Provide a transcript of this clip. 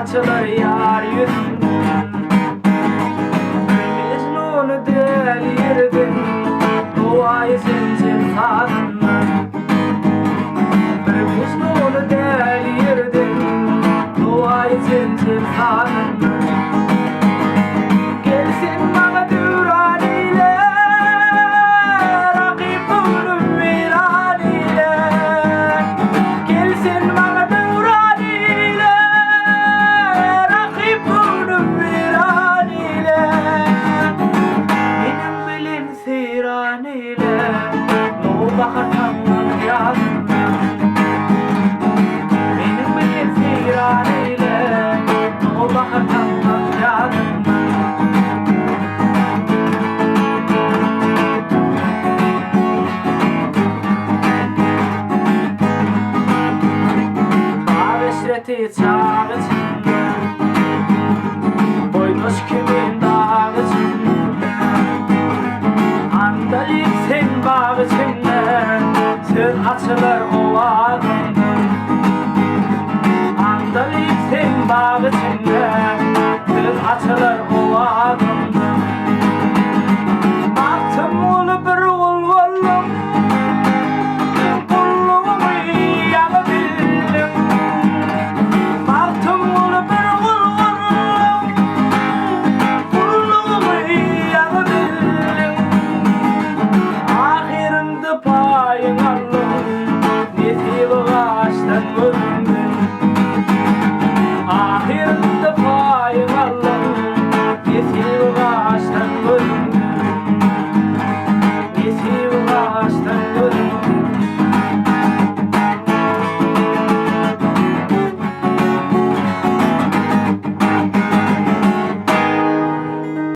açılır yar yüzünden. Mecnun'u delirdin, duayı zincir sağından. Mecnun'u delirdin, duayı zincir sağından. Gelsin bana duran ile, rakip ölüm viran ile. Gelsin bana duran ile, rakip ölüm viran ile. Benim bilen seyran ile, no bakar tanrım yazma. Benim bilen seyran ile, no bakar tanrım yazma. Bağışreti çağ içinde, boynuş kimin dağ içinde. Andalip sen bağ içinde, söz açılır